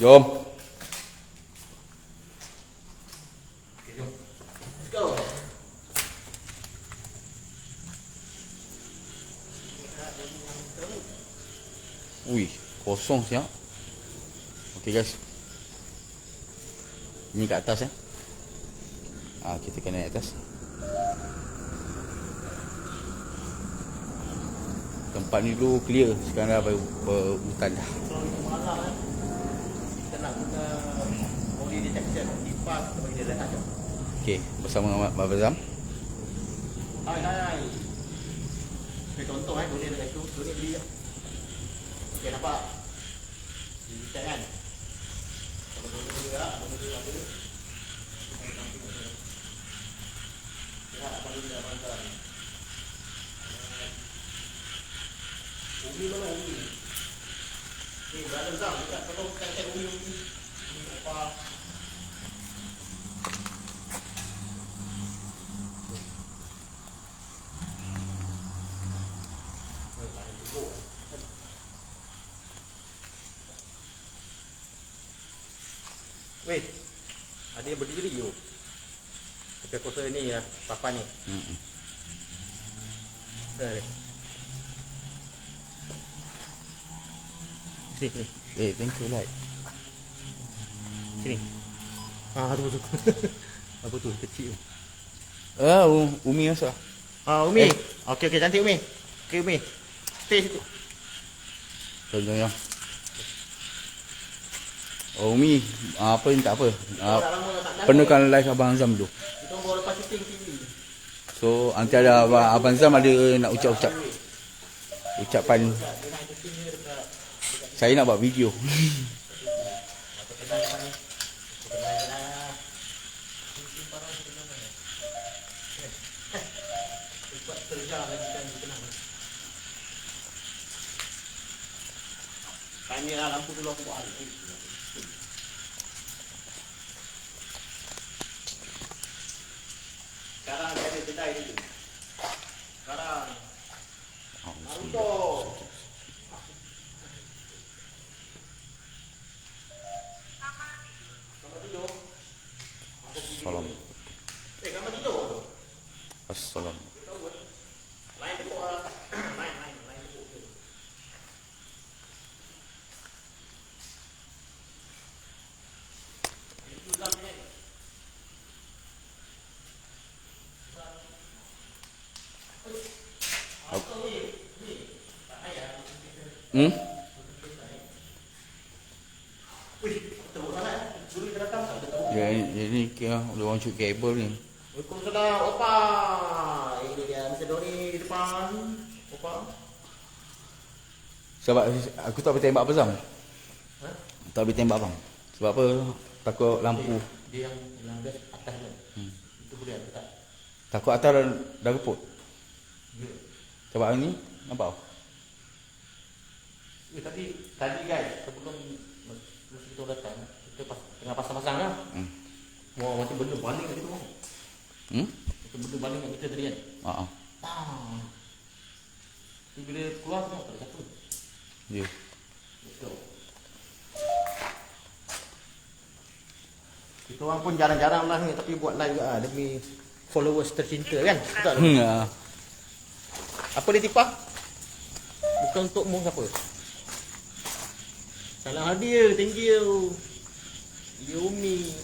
Jom. Okay, jom. Let's go. Ui, kosong siap. Okey guys. Ni kat atas ya. Kita kena naik atas. Tempat ni dulu clear, sekarang dah berhutan dah. Kita nak guna body detection kipas untuk bagi dia rehat. Okey, bersama Abang Azam. Hai. Okey, contoh donate dekat tu, donate beli je. Okey, nampak? Detek kan? Kalau donate juga, donate apa ni? Ya, apa ni dah bantar. Umi mana Umi? Ni brother Zam, dekat tolong cek Umi. Umi apa? Weh, ada yang berdiri yo. Dekat kosa ni ya, papan ni. Dah. Sini. Thank you like. Sini. Tu. Apa tu? Kecil. Umi masuk. Umi. Okey, cantik Umi. Okey Umi. Stay situ. Jom. Umi, apa ni tak apa. Penuhkan live Abang Azam dulu. Kita baru lepas syuting TV. So, antara Abang Azam ada nak ucap ucapan. Saya nak buat video. Tanya lampu dulu aku buat. Sekarang dia ada kedai dulu. Sekarang Naruto. Salam. Kamar tidur. Assalam. Lain tepuk lah. Lain tepuk. Itu dalam ni. Ya, ini kira orang shoot kabel ni. Waalaikumsalam, Opa. Ini dia Mr. Doni di depan. Opa. Sebab aku tak boleh tembak apa Zam. Tak boleh tembak bang. Sebab apa? Takut lampu. Dia yang gas atas tu. Itu boleh tak? Takut atas dah reput. Sebab ni nampak. Tapi tadi guys, sebelum kita datang, kita tengah pasang-pasang lah. Wah, macam benda baling kat situ. Macam benda baling kat kita tadi kan. Tapi bila keluar tengok tak ada satu. Ya. Kita orang pun jarang-jarang lah ni, tapi buat live juga demi followers tercinta kan. Betul tak? Apa dia tipah? Bukan untukmu siapa? Salam hadiah, thank you. Umi.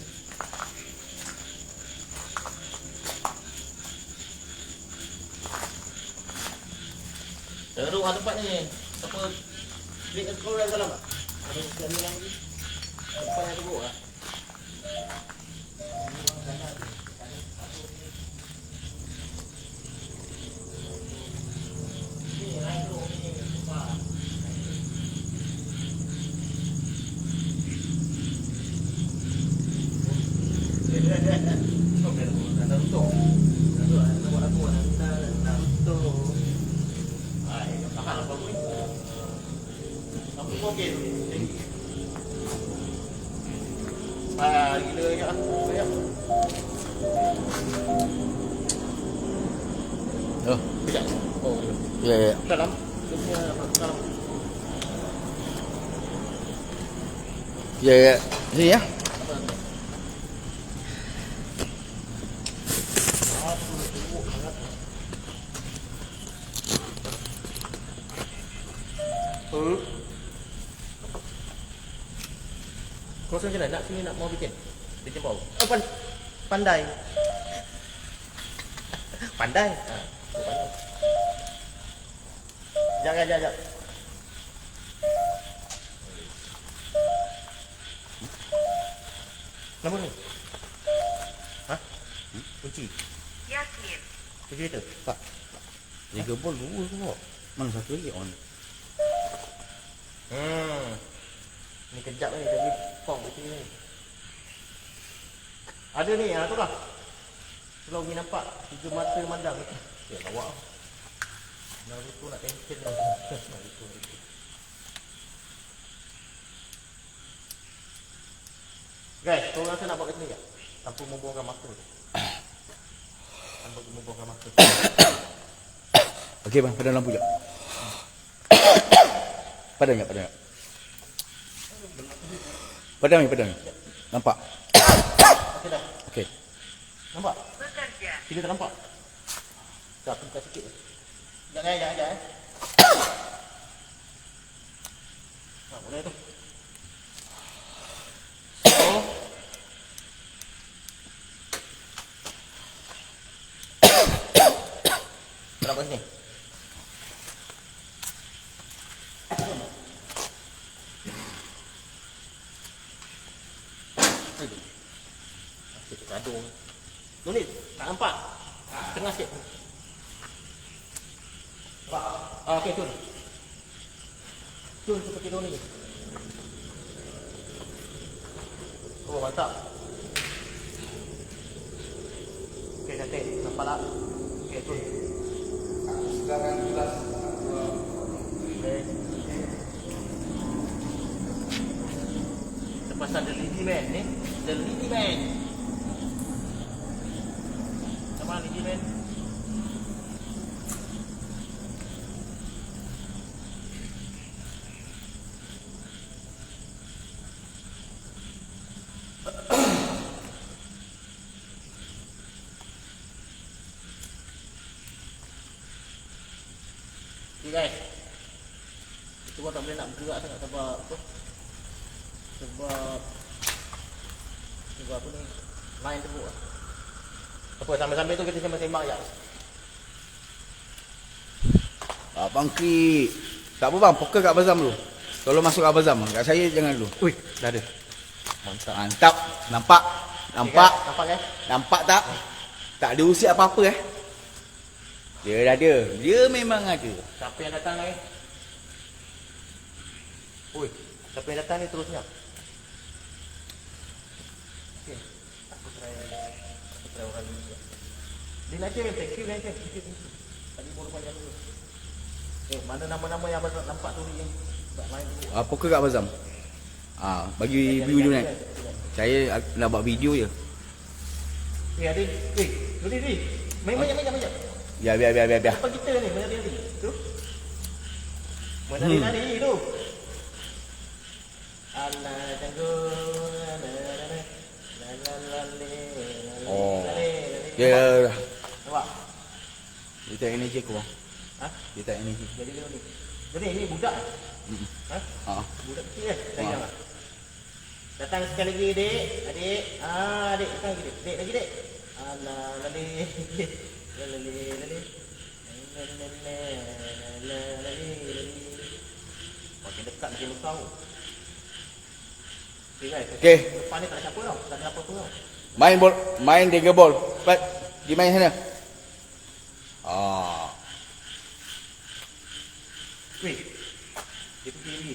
Teruk lah tempat ni. Siapa klik kau dah salam tak? Ada sekali lagi. Tempat yang teruk lah. Gila je lah. Sekejap. Ya. Dalam. Dia punya dalam. Ya, ya. Sini ya. Kau rasa macam mana? Nak sini nak mau bikin? Bikin bau? Oh, pandai. Pandai? Ha, pandai. Sekejap. Nama ni? Ha? Kunci? Yasmin. Kunci itu? Tak. 3 bol 2 kau. Mana satu lagi on? Ni kejap ni, tapi pong kat sini ni. Ada ni, tu lah. Kalau pergi nampak, 3 mata memandang. Ya, lawak. Naruto nak tension lah. Naruto. Guys, korang rasa nak buat kat sini tak? Tanpa membuangkan masa. Tanpa membuangkan masa. Okey bang, padam lampu jap. Padam jap. Padam ni. Nampak? Okey dah. Okey. Nampak? Bekerja. Kita tak nampak? Sekejap, aku buka sikit. Sekejap. Boleh tu. So. Berapa sini? Gaduh. Tu ni, tak nampak. Tengah sikit. Nampak? Okey, tu. Tu seperti tu ni. Oh, mantap. Okey, cantik. Nampak tak? Okey, tu. Sekarang jelas. Okay. Terpasang The Lady Man ni. The Lady Man. Sama Lady Man. Okay guys, kita pun tak boleh nak bergerak sangat sebab apa? Sebab apa ni? Line teruk lah. Apa, sambil-sambil tu kita sembang-sembang je. Abang Krik. Tak apa bang, poker kat Bazam dulu. Tolong masuk kat Bazam. Kat saya jangan dulu. Ui, dah ada. Mantap. Mantap. Nampak? Okay, nampak kan? Nampak tak? Tak ada usia apa-apa Dia dah ada. Dia memang ada. Siapa yang datang ni? Ui, siapa yang datang ni terusnya? Okay, aku try orang ni. Dia nak cakap, thank you. Tadi baru panjang dulu. Mana nama-nama yang abang nampak tu ni yang main dulu? Poker kat Bazam. Bagi view dulu ni. Saya nak buat video je. Adik. Dudi. Main banyak. Ya, biar. Apa kita ni? Menari. Tu. Menari tu. Alah tangguh. Oh. Ya. Nampak? Dia tak energi aku bang. Ha? Dia tak energi. Jadi ini budak. Ha? Budak kecil kan? Sayang lah. Datang sekali lagi adik. Adik datang lagi dek. Dek lagi dek. Alah lali. Makin dekat makin besar. Okay guys. Okey. Depan ni tak ada siapa tau. Tak ada apa-apa tau. Main 3 bol. Cepat. Pergi main sana. Weh. Dia pergi lagi.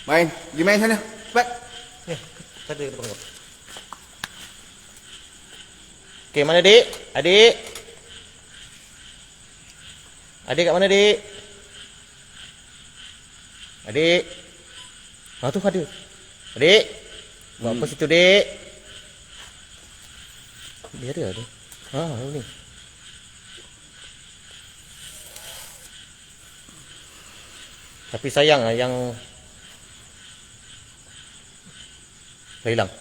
Pergi main sana. Cepat. Ni, ada depan kau. Okey, mana dik? Adik kat mana dik? Adik. Tu ada. Adik. Buat apa situ dik? Dia ada. Ni. Tapi sayang lah yang dah hilang.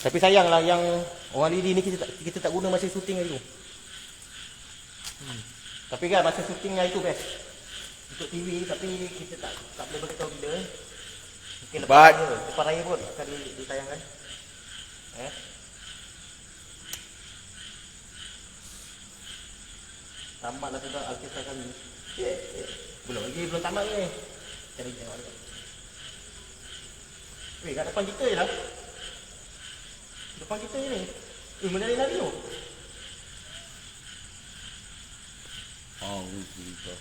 Tapi sayanglah yang orang LED ni kita tak guna masa syuting hari tu. Tapi kan masa syuting hari tu best. Untuk TV tapi kita tak boleh beritahu bila. Mungkin lepas raya pun akan ditayangkan. Tamatlah sudah Alkisah kami. Belum tamat ni. Cari tengok dekat. Weh, kat depan kita je lah. Depan kita je ni. Menari-nari tu. Oh, gitu.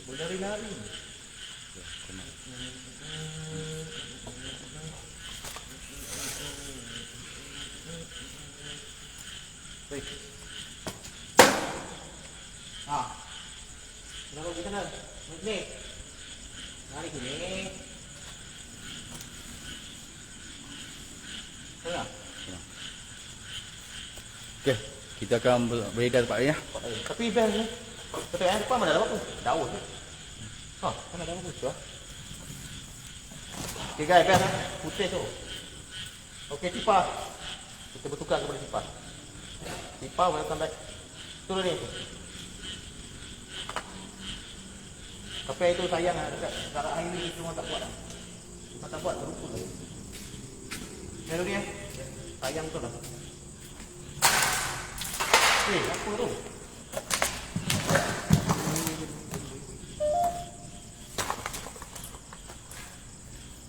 Menari-nari. Weh. Kenapa kita nak? Ni. Mari sini. Tengah. Okey, kita akan beredar tempat lain ya. Tapi best ni. Betul yang depan mana ada apa? Daun ni. Mana ada apa? Cuba. Okey guys, best putih tu. Okey, tipar. Kita bertukar kepada tipar. Tipar welcome back. Turun ni. Tapi itu sayang dekat hari ni kita orang tak buat. Kita tak buat terlupa. Lalu dia. Sayang tu lah. Apa tu?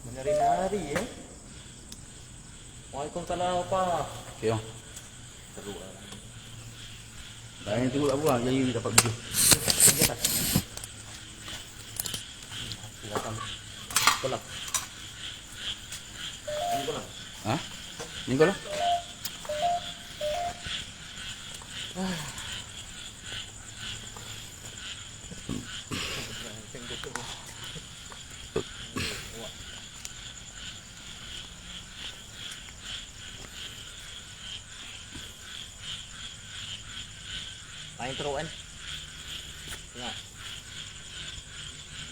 Menari-nari Waalaikumsalam apa? Okey, bang. Teruk lah. Dah yang teruk tak apa, jadi dapat video. Tinggal tak? Silakan. Kolam. Ini kolam. Ha? Ni kau lah. Main teruk kan? Tengok.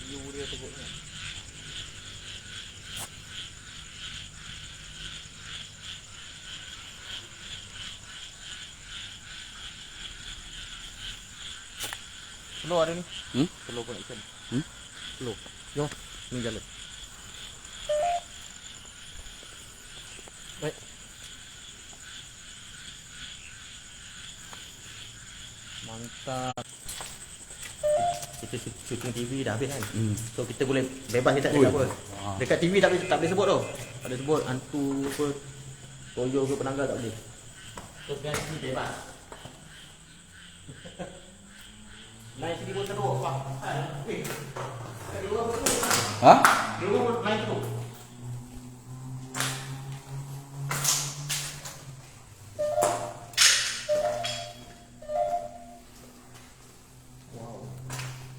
View dia teruknya. Telur ada ni. Telur connection. Telur. Jom. Ni jalan. Baik. Mantap. Kita syuting TV dah habis kan. So kita boleh bebas kita cakap apa. Dekat TV tak boleh sebut tau. Tak boleh sebut hantu apa, toyo ke penanggal tak boleh. So dekat TV bebas. Lain sini pun teruk. Ha? Dia pun lain teruk.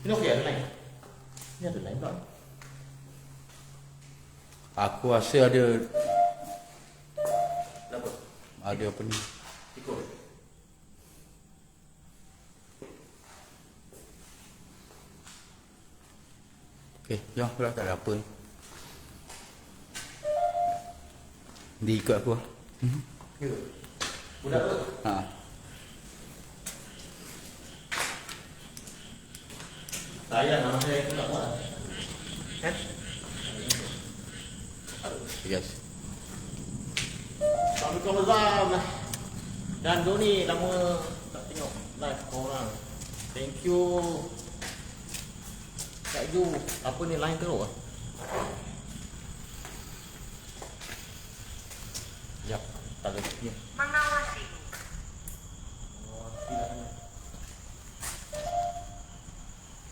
Ini okey ada lain. Ini ada lain tak? Aku rasa ada Apa? apa ni? Ikut. Okey, jom lah, tak ada apa ni. Dia ikut aku lah. Ya. Budak tu. Ha. Saya nama saya pun tak buat. Kan? Yes. Assalamualaikum lah. Dan Doni lama tak tengok live korang. Thank you. Kak Ju, apa ni line teruk ah? Jap, tak ada dia. Mengawasi.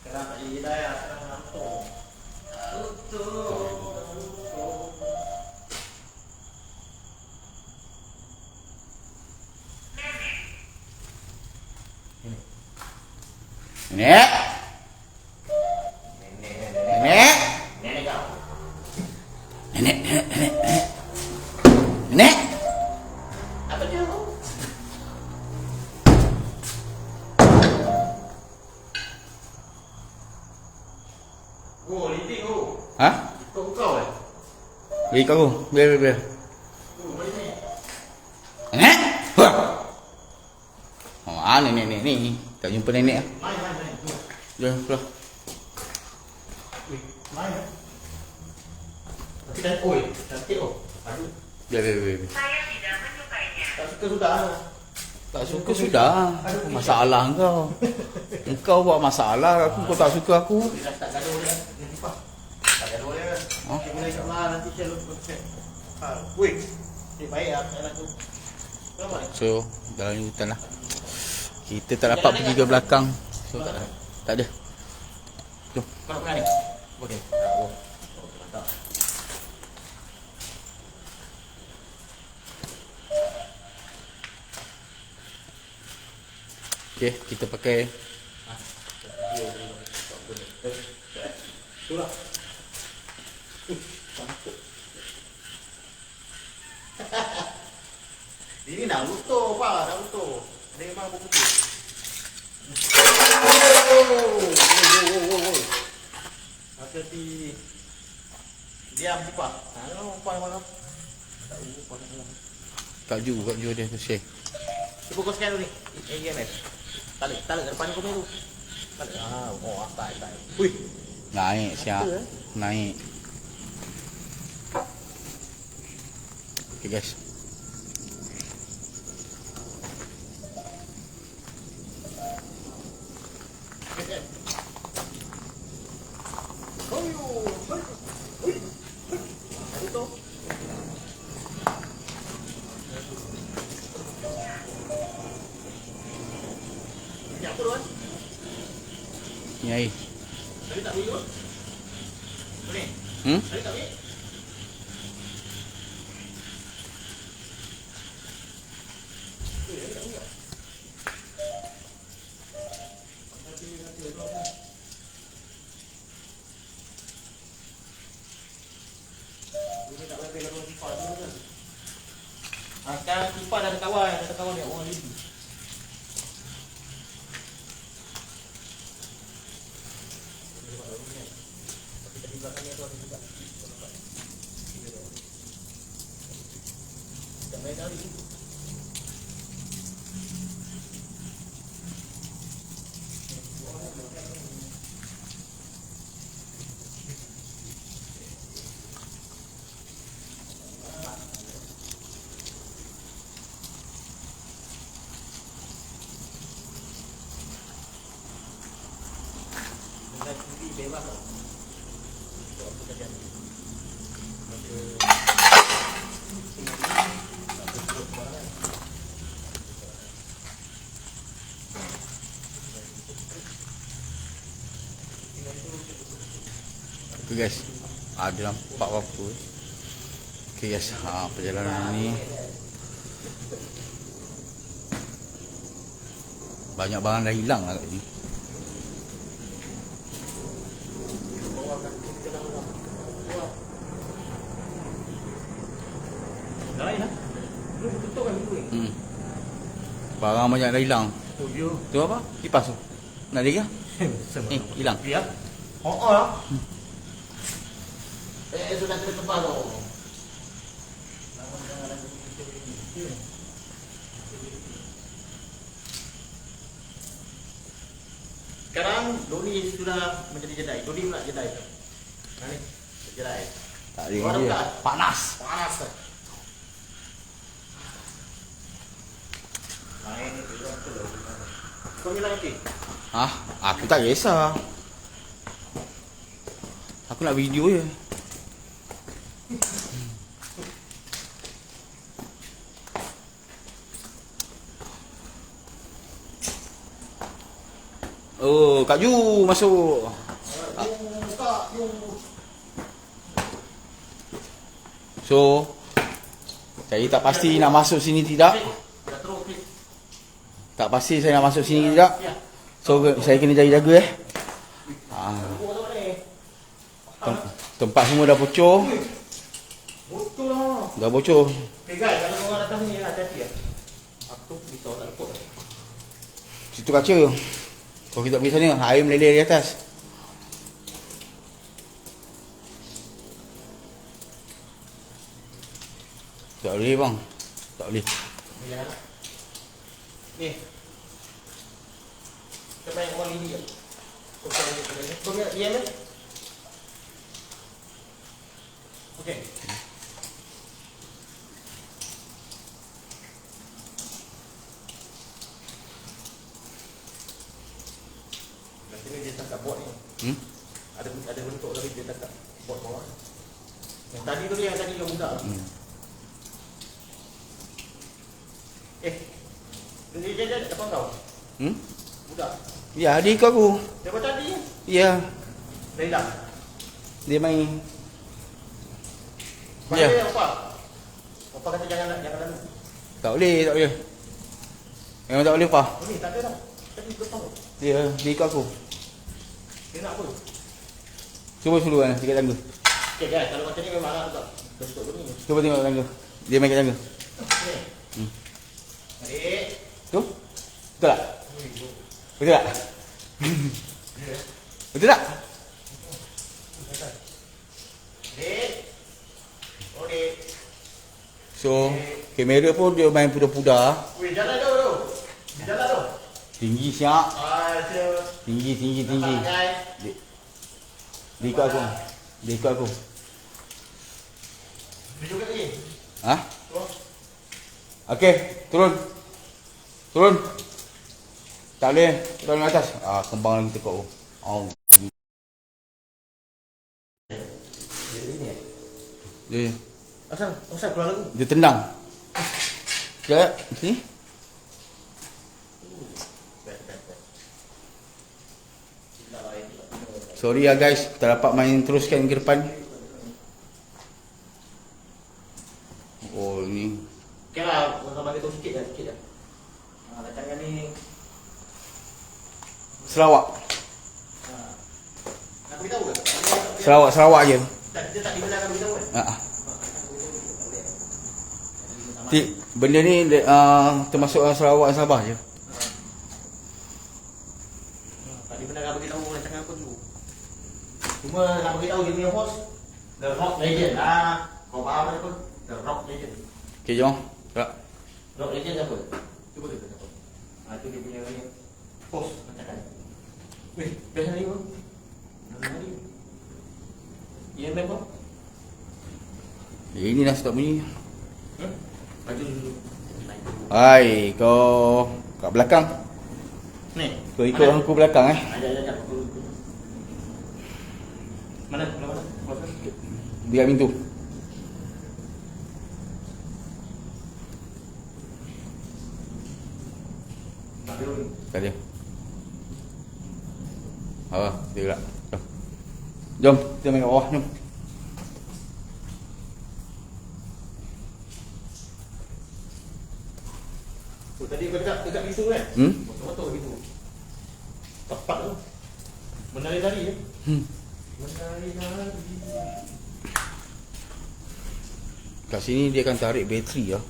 Kerana tak jadi hidayah, sekarang ngantuk. Tutup. Nenek. Nenek. Nenek kau. Nenek. Nenek. Apa dia tu? Oh, liting tu. Ha? Kau eh? Bagi kau. Biar. Oh, Mana nenek ni? Tak jumpa nenek ah. Main. Jom keluar. Main. Tapi dah, oi, cantik oh. Aduh, Biar. Saya tidak menyukainya. tak suka sudah. Tak suka sudah. Masalah kau. Engkau buat masalah aku, kau tak suka aku. Dia dah start gaduh dia. Nanti pak. Tak gaduh dia. Oh. Kita boleh insyaAllah nanti saya lupa check. Wih. Baik lah, saya tu. Kenapa ni? So, dalam hutan lah. Kita tak dapat pergi ke belakang. So, tak ada. Jom. Kau nak pegang ni? Okey. Oh, mantap. Okay, kita pakai. Itulah. Ini Naruto pak, Naruto. Memang buku tu. Hati-hati. Diam si pak. Umpan mana? Tak umpan mana. Kak Ju dia tu share. Cuba kau scan dulu ni. AMS. Tarik ke depan kau tu. Tarik. Tak. Ui. Naik siap. Naik. Okay guys. Ni air. Tadi tak boleh. Boleh. Hmm? Tadi tak boleh. Sekarang simpan ada kawan ni orang lidi. Bebas lah. Okay guys, ada nampak apa-apa. Okay guys, perjalanan ni banyak barang dah hilang lah kat ni. Lain lah. Belum tutup kan dulu ni. Barang banyak dah hilang. Oh ya. Tu apa? Kipas tu. Nak lagi ah? Hilang. Ya. Oh lah. Sudah tertebal tu. Sekarang Doni sudah menjadi Jedi. Doni pula Jedi. Nah ni, Jedi. Tak ada dia. Panas. Panas. Main ni betul. Kau ni lagi. Aku tak kisah. Aku nak video je. Oh, Kak Ju masuk. So, saya tak pasti nak masuk sini tidak. Tak pasti saya nak masuk sini tidak. So, saya kena jaga-jaga Tempat semua dah bocor. Betul lah. Dah bocor. Okay guys, kalau orang datang ni hati-hati ya. Aku risau tak lepas. Situ kaca. Kalau kita pergi sana, air meleleh di atas. Tak boleh bang. Tak boleh. Ni. Kita main orang ini je. Kau lihat diam eh? Okey. Nanti ni dia tak buat ni. Ada bentuk tapi dia tak buat bawah. Yang tadi tu dia yang tadi yang budak. Dia depan kau. Budak. Ya, adik aku. Siapa tadi? Ya, Laila. dia main. Mana Ya. dia apa? Apa kata jangan lalu. Tak boleh. Memang tak boleh, Pak. Oh ni tak ada dah. Tadi depan tu. Dia ikut aku. Dia nak apa? Cuba suruh kan, dekat tangga. Okey guys, kalau macam ni memang lah juga. Bentuk tu ni. Cuba tengok tangga. Dia main kat tangga. Adik. Tu? Betul tak? Betul tak? Betul tak? Adik. Oh Adik. So, kamera pun dia main pudar-pudar. Weh, jalan tu. Jalan tu. Tinggi siap. Aduh. Tinggi. Nampak guys. Dia ikut aku. Dia ikut aku. Dia juga lagi. Ha? Tu. Okey, turun. Tak boleh. Turun ke atas. Kembang lagi tekuk aku. Dia Asal keluar lagu. Dia tendang. Sekejap. Sini. Sorry ya guys, tak dapat main teruskan ke depan. Oh ni. Okey lah, kau bagi tahu sikit dah. Rancangan ni Sarawak. nak beritahu ke? Sarawak je. Dia tak dibenarkan beritahu kan? Ha. Benda ni termasuk Sarawak dan Sabah je. Tak dibenarkan beritahu rancangan apa dulu. Cuma nak beritahu dia punya host The Rock Legend. Kau faham apa? The Rock Legend. Okey, jom. Gerak. Rock Legend siapa? Cuba kita siapa? Itu dia punya ni. Host rancangan. Weh, best hari bro. Hari. Iya memang. Ini dah stop bunyi. Baju dulu. Hai, kau kat belakang. Ni. Kau ikut aku belakang Ajak. Mana? Dekat pintu. Tak ada. Dia gerak. Jom, kita main kat bawah, jom. Tadi kau dekat pintu kan? Betul pintu. Tepat tu. Menari-nari je. Menari-nari. Kat sini dia akan tarik bateri ya.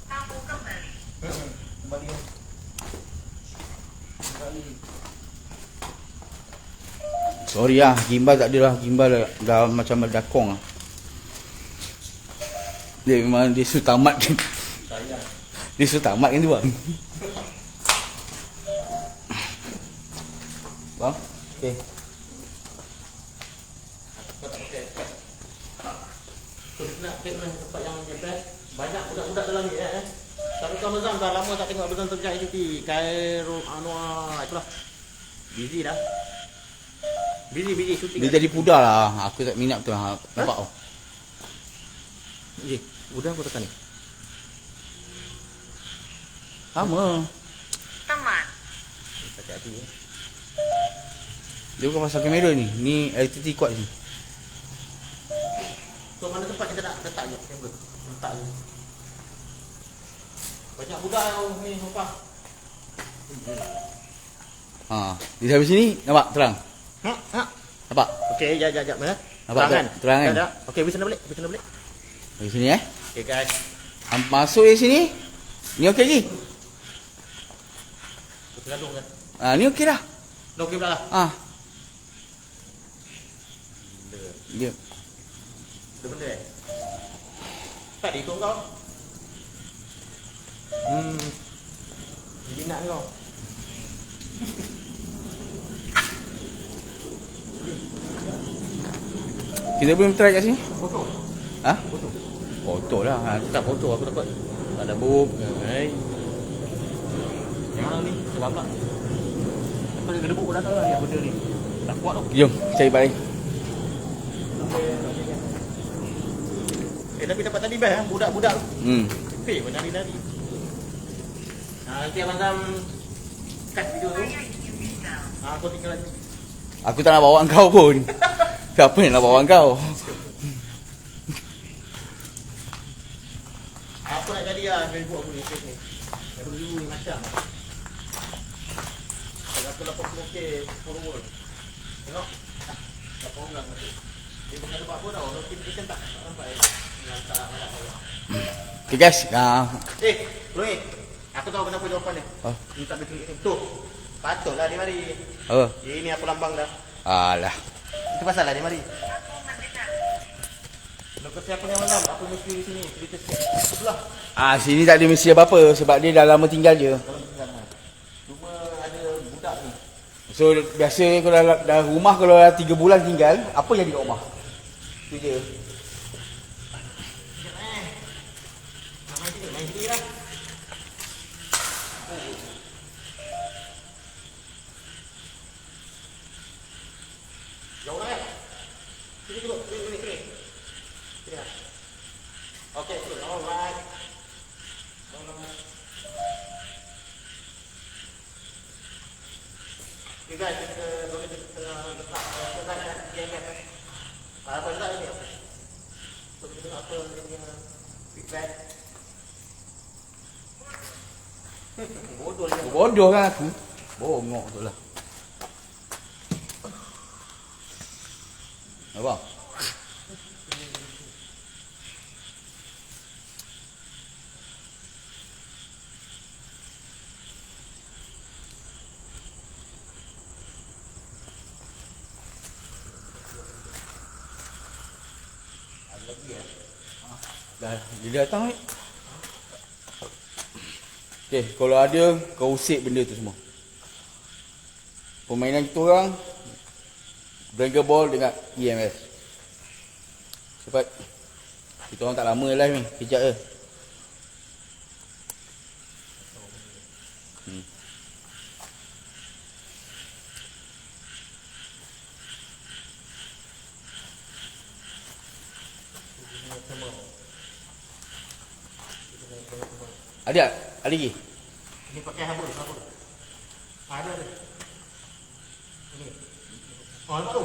Kamu kembali. Kembali. Sorry lah, gimbal tak ada lah. Gimbal dah macam merdakong lah. Dia memang dia suruh tamat kan. Dia suruh tamat kan tu bang. Bang? Okay. Nak tempat yang best. Banyak budak-budak dalam ni Tapi kau Mazam dah lama tak tengok Abang Terjak HTT. Khairul Anwar itulah. Busy dah. Busy shooting. Dia jadi pudar lah. Aku tak minat tu. Nampak tau. Udah aku tekan ni. Sama. Teman. Hati-hati ya. Dia bukan pasal kamera ni. Ni LTT kuat ni. So mana tempat kita nak letak je kamera. Letak je. Banyak budak yang ni nampak. Di sampai sini nampak terang. Nampak? Okey, jap mana? Nampak terangan. Dah. Okey, bisa nak balik. Di sini Okey guys. Masuk di sini. Ni okey lagi. Tergadung kan. Ni okey dah. Dah okey pula lah. Dia. Ada benda tak diikut kau. Jadi nak kau. Kita belum try kat sini. Foto. Ha? Foto. Foto lah. Ha. Tak foto aku dapat. Tak ada buk. Yang ni sebab pula. Apa dia kena buk pun dah tahu lah yang benda ni. Tak kuat tu. Jom cari balik. Tapi dapat tadi best budak-budak tu. Fake pun nari-nari. Nanti Abang Sam cut video tu. Aku tinggal lagi. Aku tak nak bawa kau pun. Siapa yang nak bawa kau? Aku nak jadi lah Facebook aku ni fake ni. Aku dulu ni macam. Aku 80k follower. Tengok. Tak orang masuk. Dia bukan tempat apa tau. Notification tak sampai. Tak malah. Okay guys. Roy. Aku tahu kenapa jawapan dia. Oh. Ni tak boleh klik. Tu. Patutlah dia mari. Apa? Ini aku lambang dah. Alah. Itu pasal lah dia mari. Lokasi aku ni malam. Aku mesti di sini. Cerita sikit. Itulah. Sini tak ada mesti apa-apa sebab dia dah lama tinggal je. Cuma ada budak ni. So biasa kalau dah rumah kalau dah 3 bulan tinggal, apa jadi kat rumah? Tu je. Main sini lah. Jauh lah kan? Sini dulu. Sini. Sini lah. Okay, good. Alright. Okay guys, kita boleh letak IMF. Apa letak ni? So kita tengok apa dia punya feedback. Bodoh dia. Bodoh kan aku. Bongok tu lah. Apa? Dah, dia datang ni. Okay, kalau ada, kau usik benda tu semua. Permainan kita orang, Dragon Ball dengan EMS. Cepat. Kita orang tak lama live ni, kejap je. Ada tak? Ada lagi? Ini pakai habur. Ada. Ini. Oh, nampak tu?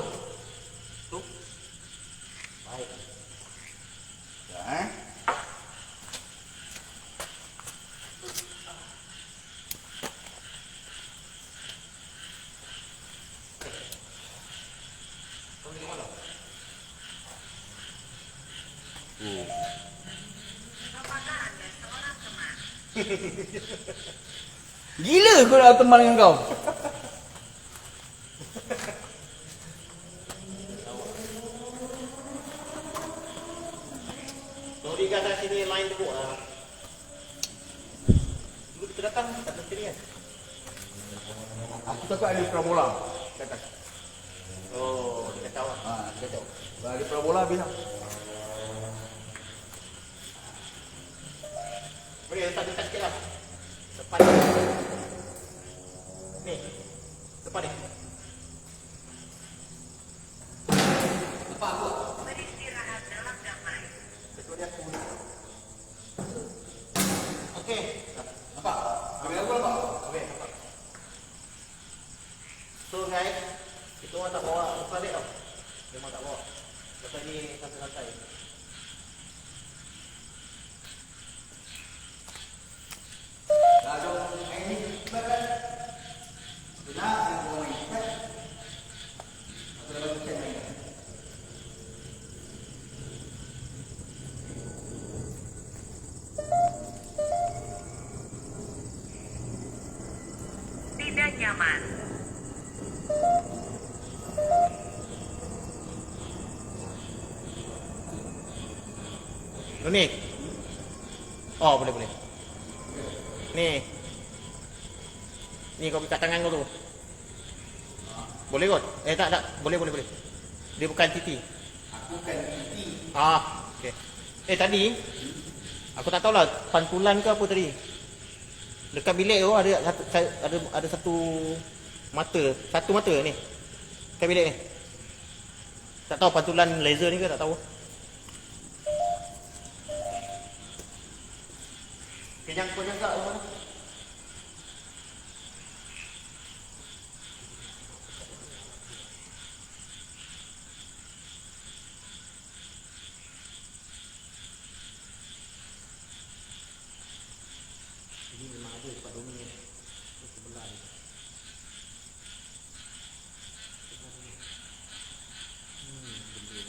Tu. Baik. Dah. Kau ni mana? Gila kau nak teman dengan kau. Sorry guys, kat sini main dulu. Dulu kita datang kat sini kan. Aku takut ada prabola. Datang. Oh, dia tahu. Dia tahu. Kalau ada prabola habis lah. Boleh letak dekat sikit lah. Depan ni. Depan ni. Apa aku? Beristirahat dalam damai. Betul dia aku. Okey. Nampak? Kamera aku nampak? Okey, nampak. So guys, kita orang tak bawa balik tau. Memang tak bawa. Lepas ni santai-santai. Dah jom. Ini cepat. Benar yang kau main. Cepat. Aku dah baru main. Tidak nyaman. Ni. Oh, boleh. Ni. Ni kau ikat tangan kau tu. Boleh kot? Tak. Boleh. Dia bukan titi. Aku kan cuti. Okey. Tadi aku tak tahulah pantulan ke apa tadi. Dekat bilik tu ada satu mata ni. Dekat bilik ni. Tak tahu pantulan laser ni ke tak tahu. Kenyang kau jaga mana? Ini memang ada Pak Doni ni. Sebelah ni. Benda.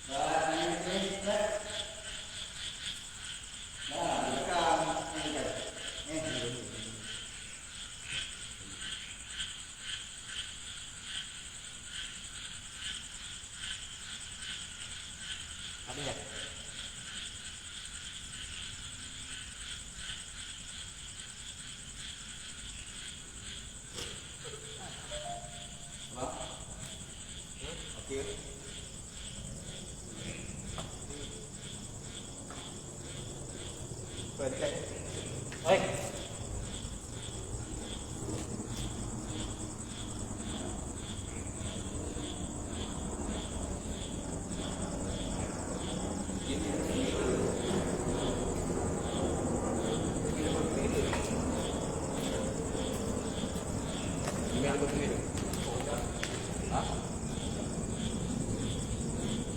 Ada tak? Okey. Oi.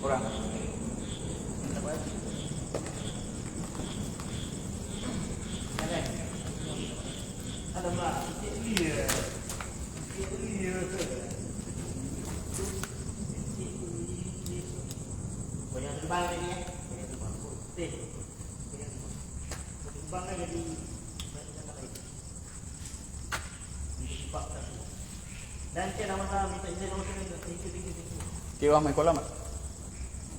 Orang. Alamak, dia. Banyak terbang lagi eh. Banyak terbang. Terbang lagi jadi dan saya nama saya minta izin sama saya. Thank you. Okey, orang main kolam tak?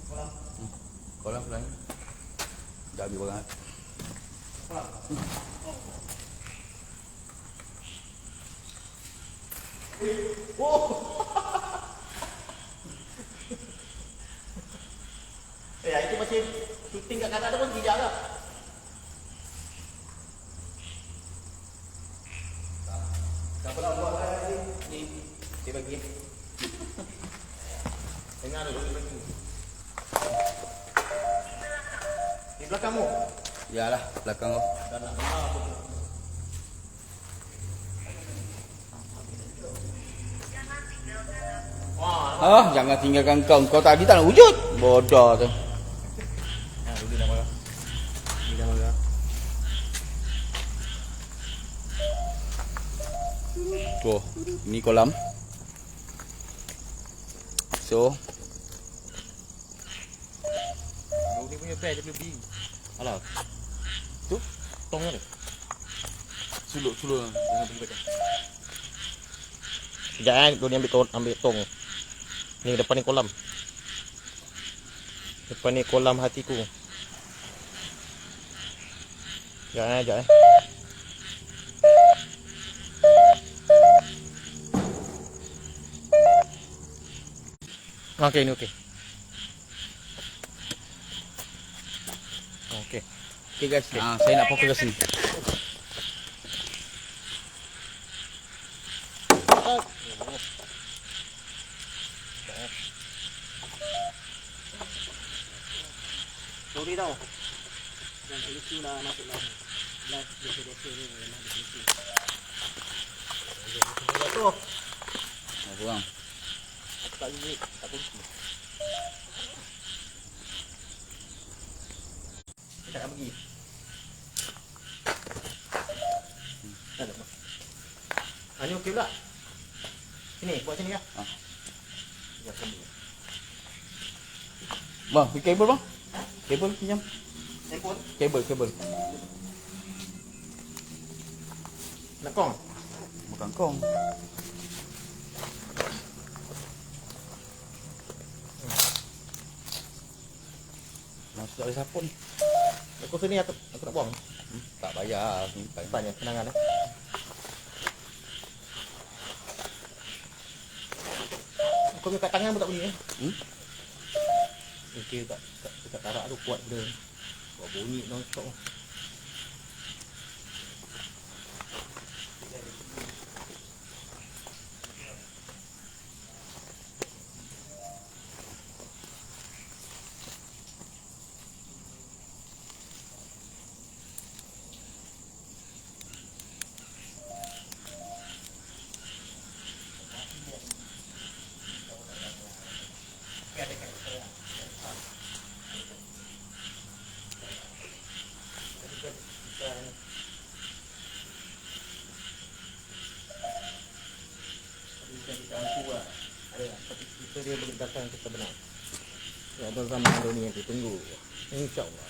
Kolam. Kolam lain. Dah habis orang. Kolam. Oh. Itu masih shooting kat kanan tu pun bijak tak? Tak apalah buat lagi. Ni dia bagi. Dengar dulu dia bagi. Di belakangmu. Yalah, belakang kau. Dan nak dengar apa tu? Wah, Jangan tinggalkan kau. Kau tadi tak nak wujud. Bodoh tu. dulu dah marah. Ni dah marah. Tuh, ini kolam. So, Ni punya pair dia boleh beli. Alah. Tu tong ada. suluk. Jangan pergi baca. Sekejap tu ni ambil tong. Ni depan ni kolam. Depan ni kolam hatiku. Sekejap. Okey, ni okey. Okey. Okay guys, saya nak fokus ke sini. Sorry tau. Dan polisi lah masuk lah. Live biasa-biasa ni memang ada polisi. Tu. Kurang. Tak unit, tak polisi. Tak nak pergi. Tak ada apa. Ni okey pula. Sini, buat sini lah. Sekejap kembali. Bang, beli kabel bang. Kabel pinjam. Handphone. Kabel. Nak kong? Bukan kong. Masuk tak boleh siapa ni? Aku sini aku nak buang. Tak bayar. Simpan. Tanya kenangan eh. Kau punya kat tangan pun tak bunyi eh? Hmm? Okey, kat tarak tu kuat benda. Buat bunyi non-stop. Dia boleh datang kita benar. Ya, bersama Doni nanti tunggu. InsyaAllah.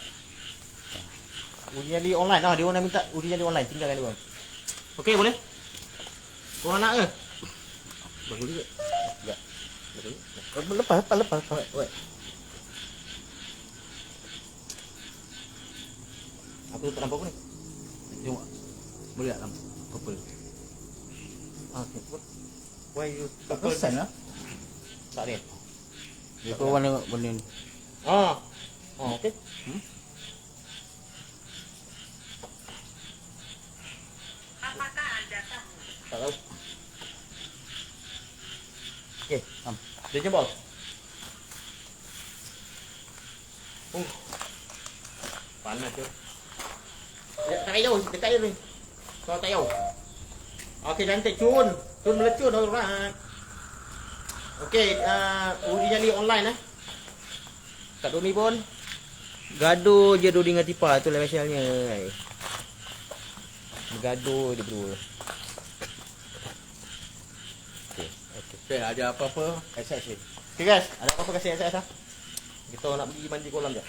Uji nyali online lah. Dia orang nak minta uji nyali online. Tinggalkan dia orang. Okey, boleh? Korang nak ke? Bagus juga. Tak. Lepas. Wait. Aku tak nampak apa ni? Tengok. Boleh tak lampu? Purple. Okay. Why you Tak pesan lah. tak ada? Dia kau warna benda ni. Okey. Apakah Anda tahu? Tak tahu. Okey, dia jempol. Panas tu. Tak payah jauh, dekat je ni. Kau tak jauh. Okey, cantik. Cun melecun alright. Okey, uji nyali online Kat Doni pun gaduh je Doni dengan Tipa tu lah masalahnya. Bergaduh dia berdua. Okey. Okay, ada apa-apa? Exercise. Okay guys, ada apa-apa kasih exercise lah. Kita nak pergi mandi kolam je.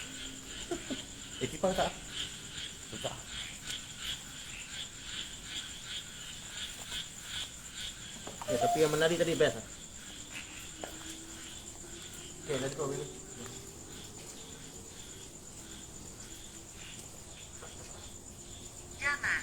Tipa tak? Tak. Ya, tapi yang menari tadi best lah. Okay, let's go. Jangan.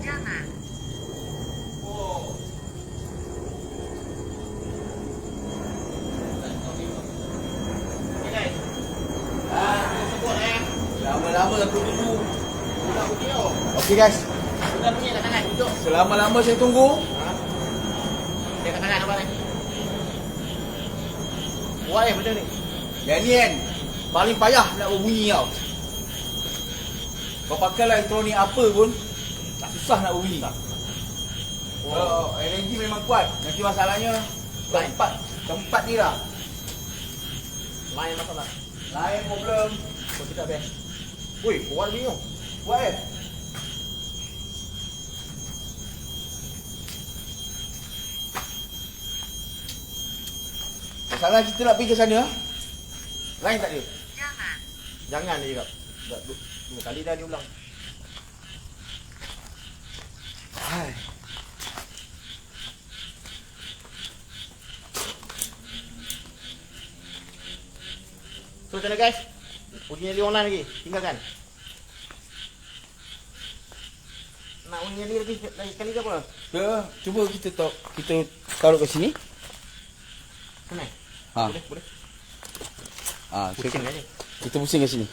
Jangan. Okay guys. Sebut Lama-lama aku tunggu. Sudah bunyi tau. Okey guys. Sudah bunyi kat tangan. Duduk. Selama-lama saya tunggu. Dia kat tangan nampak ni. Buat benda ni. Yang ni kan paling payah nak berbunyi tau. Kau pakailah elektronik apa pun tak susah nak berbunyi. Oh, energi memang kuat. Nanti masalahnya tempat dia lah. Lain masalah. Lain problem. Kau tidak best. Woi, kuat ni tau. Buat eh. Masalah kita nak pergi ke sana. Lain tak dia? Jangan. Jangan dia cakap. Dah dua kali dah dia ulang. Hai. So macam mana guys? Uji nyali online lagi. Tinggalkan. Nak uji nyali lagi sekali ke apa? Cuba kita taruh kat sini. Senang. Ha. Boleh. Pusing aja. Kita pusing kat sini.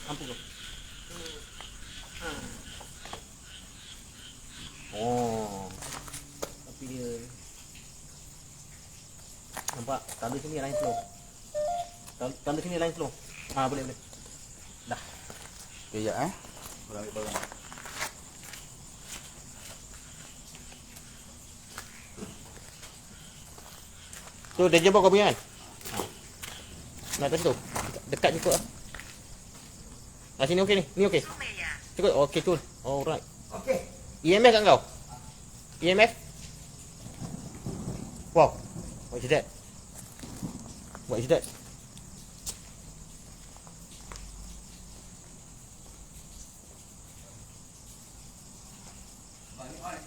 Mampu ke? Oh. Tapi dia nampak tanda sini lain slow. Tanda sini lain slow. Boleh. Dah. Kejap ambil barang. Tu dia jemput kau punya kan? Nak tentu. Dekat cukup lah. Sini okey ni. Ni okey. Sumeya. Cukup. Okey tu. Alright. Okey. EMF kat kau? EMF? Wow. What is that? What is that? Balik on.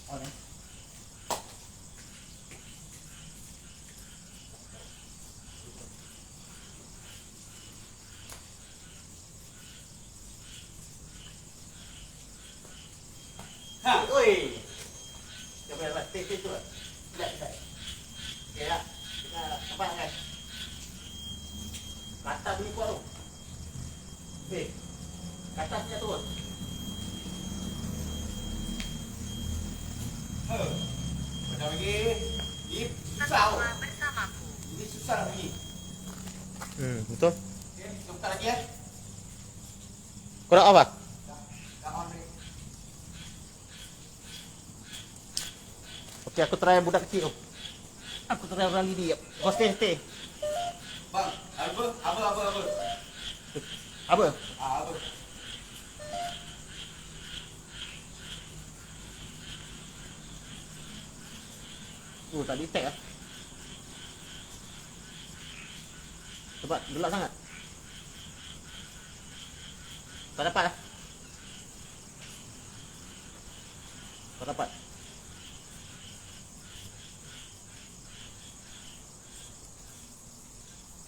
On eh? Ha. Oi. Jom, stay tu. Relax. Okey tak? Kita nampak kan? Kata bunyi kuat tu. Kata punya turun. Macam lagi. Ip. Susah. Tetaplah bersamaku. Ini susah nak bunyi. Betul. Okey, kita buka lagi ya. Kau nak apa? Dah on ni. Okey, aku try budak kecil tu. Aku try orang ni. Kau stay. Bang, apa? Apa? Apa? Tak detect lah. Sebab gelap sangat. Tak dapat lah. Tak dapat.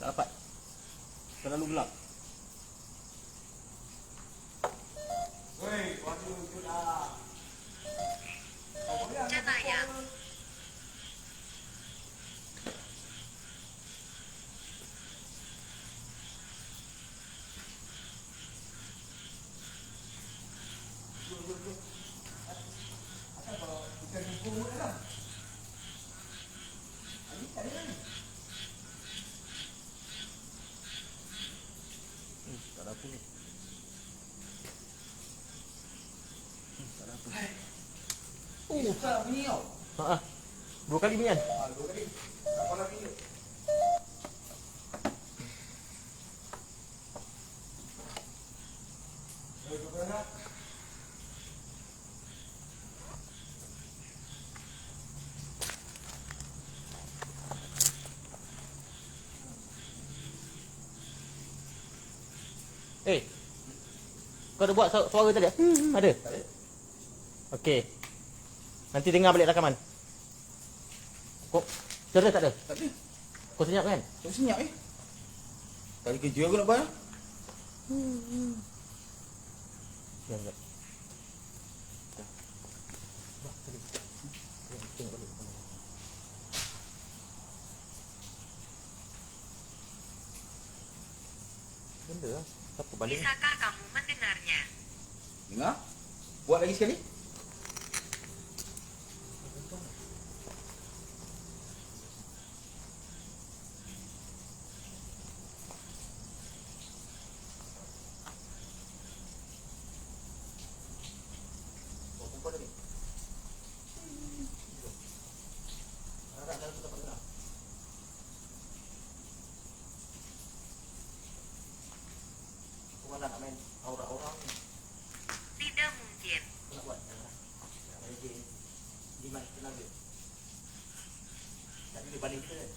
Tak dapat. Terlalu gelap. Woi, waduh, sudah. Kau boleh ambil Cenayang. telefon? Asal kalau kita jumpa lah. Ini tak ada ni. Tak ada apa ni. Tak ada apa. Susah nak bunyi tau. Haa. 2 kali bunyian. 2 kali. Tak apa lagi ni. Kau nak? Kau ada buat suara tadi? Ada? Tak ada. Okey. Nanti dengar balik rakaman. Kau cerita tak ada? Tak ada. Kau senyap kan? Tak senyap Kali kerja aku nak bayar. Diam. Benda lah. Siapa balik? Bisakah kamu mendengarnya? Dengar. Buat lagi sekali. Nak main aura orang ni. Tidak mungkin. Nak buat lagi 5 tenaga. Tak boleh banding kita kan?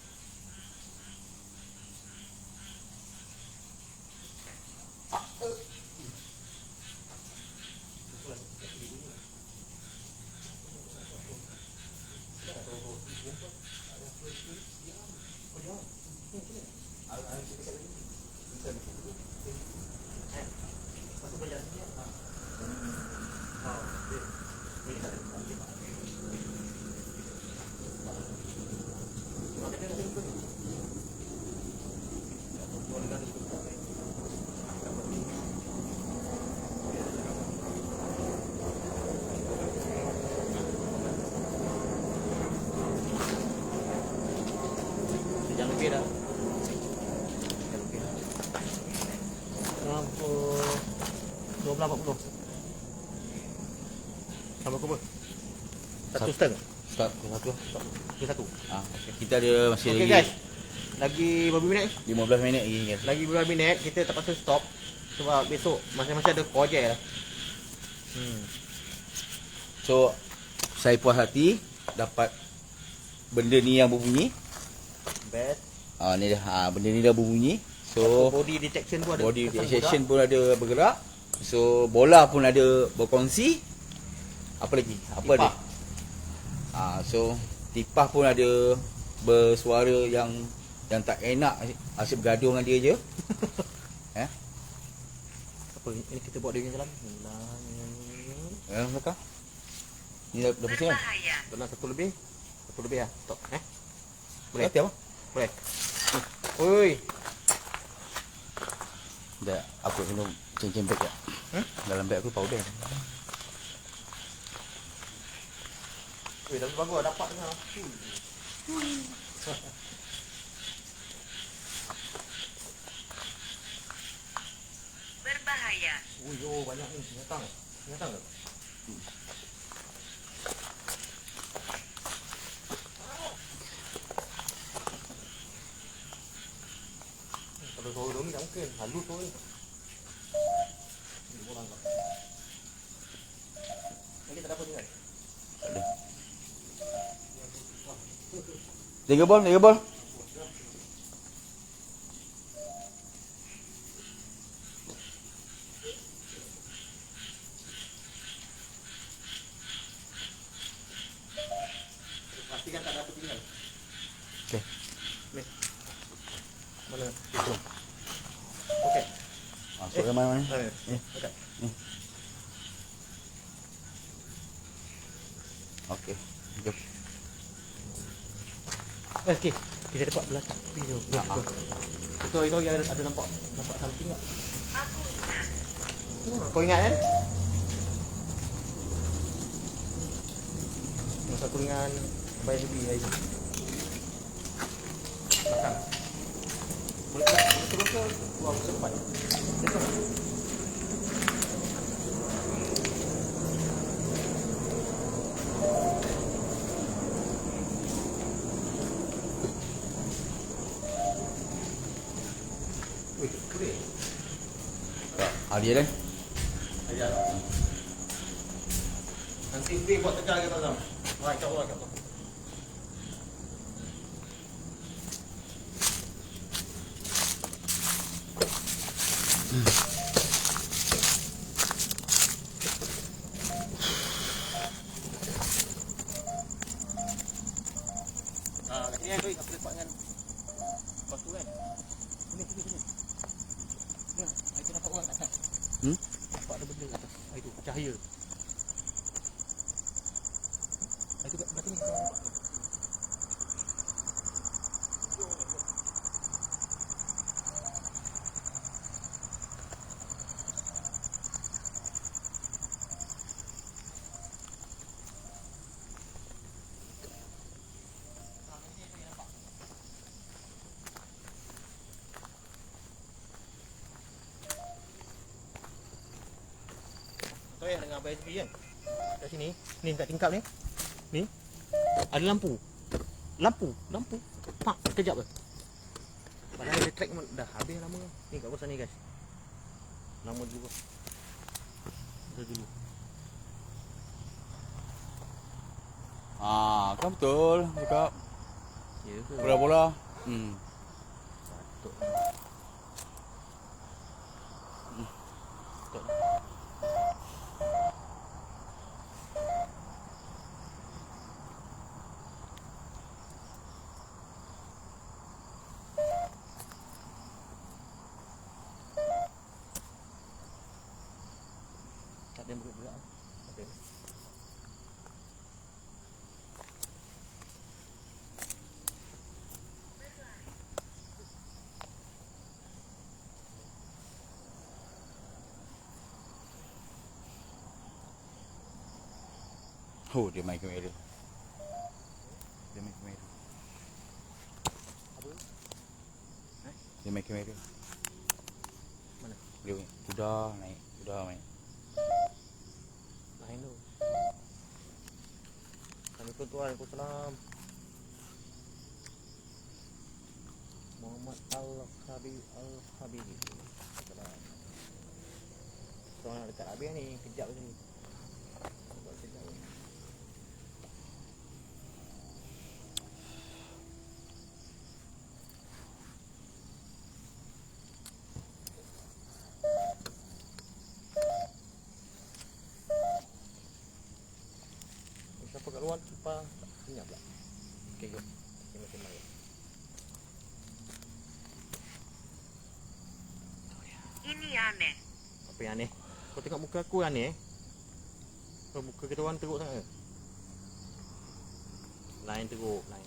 Jangan lebih dah. Lampu 12.40. Sama kubur. 1,5. Start pukul 1. Okey 1. Kita ada masih Okey lagi. guys. lagi berapa minit? 15 minit lagi kan. Lagi beberapa minit kita terpaksa stop sebab besok masing-masing ada projek lah. So saya puas hati dapat benda ni yang berbunyi. Best. Ni dah benda ni dah berbunyi. So Body detection pun ada. body pasang detection pun ada bergerak. So bola pun ada berkongsi. Apa lagi? Apa Tipah. ada? So tipah pun ada bersuara yang tak enak, asyik bergaduh dengan dia je. Apa ini kita buat dia jalan. Belakang. Ni dah pusing kan? Berbahaya. Dalam satu lebih lah. Stop. Boleh? Berarti apa? Boleh. Oi. Dah, aku kena cincin beg tak? Dalam beg aku powder. Oi, tapi bagus lah, dapat dengar. Berbahaya. Oh, banyak ni. Datang ke? Kalau suara dong ni tak mungkin. Halus tu ni. Ini orang kau. Lagi tak dapat dengar. 3 bol. Pastikan tak dapat tinggal. Okey. Ni. Mana? Itu. Okey. Masuk ke mana? Okey. Okey. Jom. Okey. Kita dapat belah tepi tu. Itu yang ada nampak something tak? Aku ingat. Kau ingat kan? Masa aku dengan Abang lebih hari ni. Belakang. Boleh turun ke? Keluar ke depan. Wih, boleh. Dia kan? Ajar. Nanti free buat tekan lagi tak Sam? Wah, kat bawah. Ini yang aku lepak dengan lepas tu kan. Sini. Ya, aku nampak orang kat atas. Nampak ada benda kat atas. Itu cahaya. Itu berarti ni kau nampak. Kau yang dengan Abang SB kan? Kat sini, ni kat tingkap ni. Ni. Ada lampu. Pak, sekejap ke. Padahal dia track dah habis lama. Ni kat kawasan ni guys. Lama dulu. Dah dulu. Kan betul. Cakap Ya ke? bola-bola. Patut. Patut. Tak ada berat-berat. Okey. Oh, dia main kamera. Apa? Dia main kamera. Mana? Dia sudah naik. Sudah main. Lain tu. Assalamualaikum tuan, Waalaikumsalam. Muhammad Al-Habib. Seorang dekat habis ni, kejap ni. Kejap ni. Siapa kat luar lupa senyap pula. Okey, jom. Kita mesti main. Ini aneh. Apa yang aneh? Kau tengok muka aku aneh. Kau muka kita orang teruk sangat. Lain teruk, lain.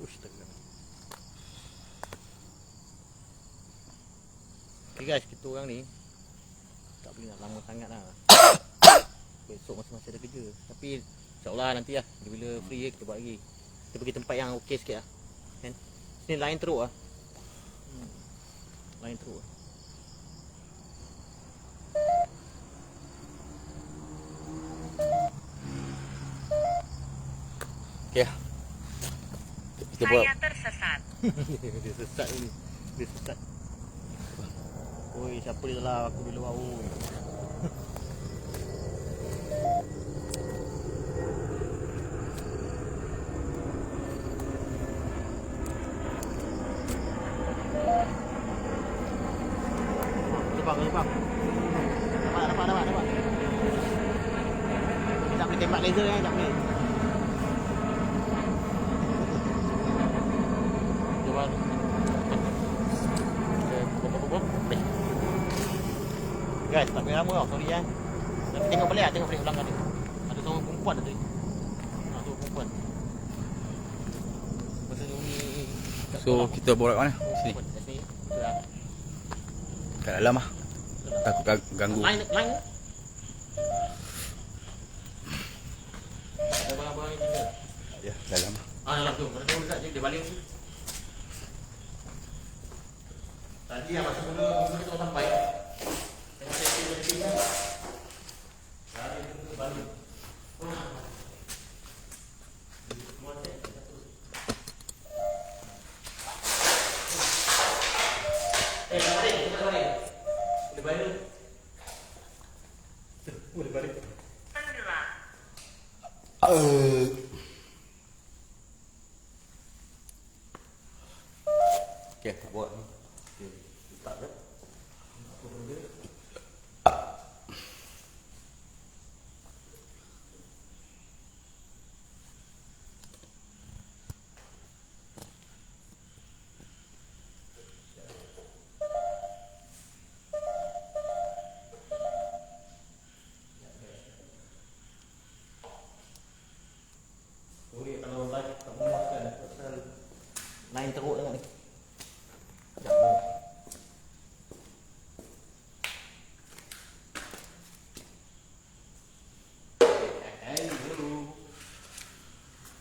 Ush, teruk. Okay guys, kita orang ni tak boleh nak lama sangat lah. Besok masih ada kerja. Tapi insyaAllah nanti lah, bila free kita buat lagi. Kita pergi tempat yang okey sikit lah kan? Sini lain teruk lah. Lain teruk lah. Okay lah. Kita buat. Saya tersesat. Dia sesat ni. Dia sesat. Oi, siapa dia lah aku di luar oi. Lepas. Dapat. Tak boleh tembak laser tak boleh. Cuba. Guys, tak boleh lama tau, sorry kan. Tapi tengok balik belakang dia. Ada seorang perempuan tadi. Seorang perempuan. Pasal ni. So kita borak mana? Sini. Sini. Kat dalam ah. Takut ganggu. Line. Ada barang-barang ni tinggal. Ya, dalam. Dalam tu. Mana tahu dekat dia balik tu. Tadi yang masa mula kita orang sampai. Tengok sesi kan. Lari tu balik. Tenggelam. Okay, buat ni. Okay, letak je. Apa benda? Sorry kalau live tak memuaskan pasal line teruk sangat ni.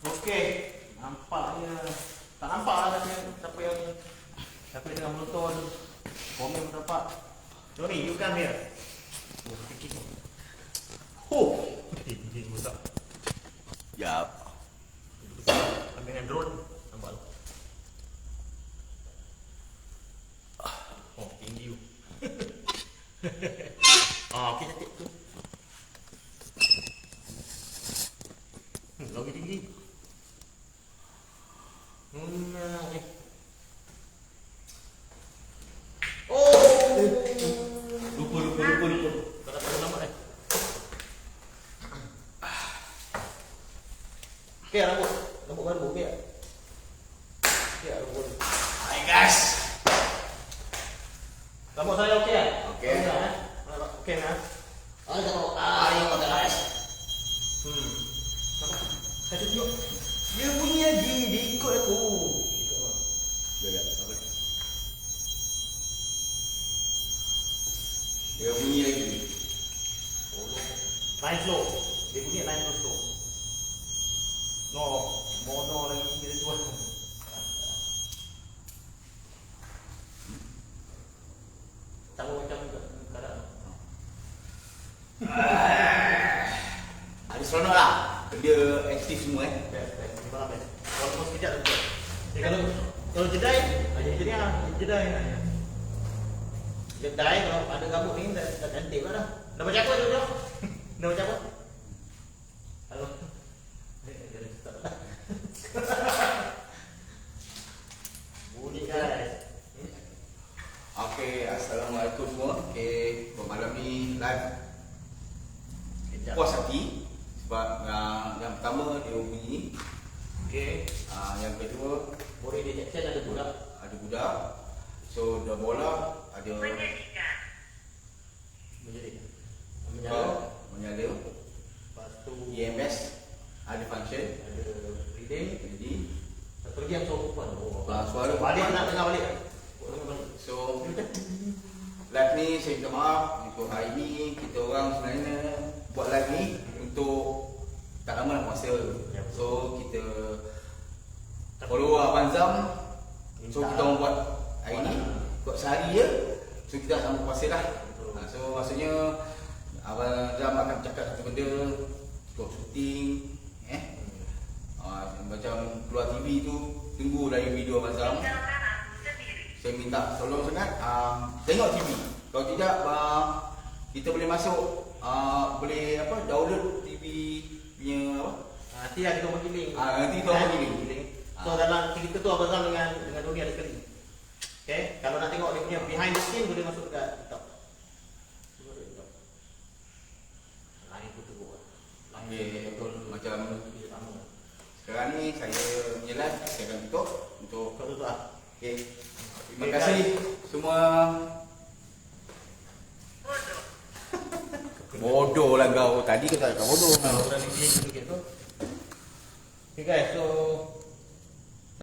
Okey, nampaknya tak nampak lah siapa yang tengah menonton. Komen pun nampak. Johnny, you come here. Tinggi besar. Ya. Ambil dengan drone, nampak tu. Oh, tinggi tu. Okey, cantik tu. Lagi tinggi. Lupa. Kau tak tahu nama okey, rambut baru, okey. Okey, rambut. Hai guys. Rambut saya okey tak? Okey. Okey nah. Ayo guys. Saya tunjuk. Dia bunyi lagi, dia ikut aku. Dia bunyi lagi. Line slow. Dia bunyi line slow. No, mono lagi kita jual. Sama macam keadaan. lah. Dia aktif semua Walaupun sekejap tu. Kalau jedai, jadi jedai. Jedai kalau ada gabut ni dah cantik lah dah. Dah baca apa tu? Dah baca apa? Halo. Bunyi guys. Okay, assalamualaikum semua. Okay, malam ni live Kejap. puas hati sebab yang pertama dia bunyi. Okay, yang kedua Boleh dia chat ada budak. ada budak. So dah bola ada Menjadikan. Menjadi. menyala. Lepas tu EMS ada function. ada reading. Jadi Satu lagi yang sopan. suara Balik nak tengah balik. So live ni saya minta maaf untuk hari ni kita orang sebenarnya buat live ni untuk tak lama nak puasa. So kita follow Abang Zam. So kita orang buat hari ni buat sehari je. So kita tak sambung puasa lah. So maksudnya Abang Zam akan bercakap satu benda untuk syuting macam keluar TV tu, tunggu dari video Abang Zam. Tinggalkan aku sendiri. Saya minta tolong sangat tengok TV. Kalau tidak kita boleh masuk boleh download TV punya apa? Nanti ada kita bergiling. Nanti kita bergiling. So dalam cerita tu Abang Zam dengan Doni ada sekali. Okay, kalau nak tengok dia punya behind the scene boleh masuk dekat TikTok. Lain tu teruk. Okay, betul. Macam dia sama. sekarang ni saya punya live saya akan tutup untuk Kau tu ah. okay. Terima kasih semua. Bodoh. Bodoh lah kau. Tadi kau tak cakap bodoh. Orang ni sikit tu. Okay guys, so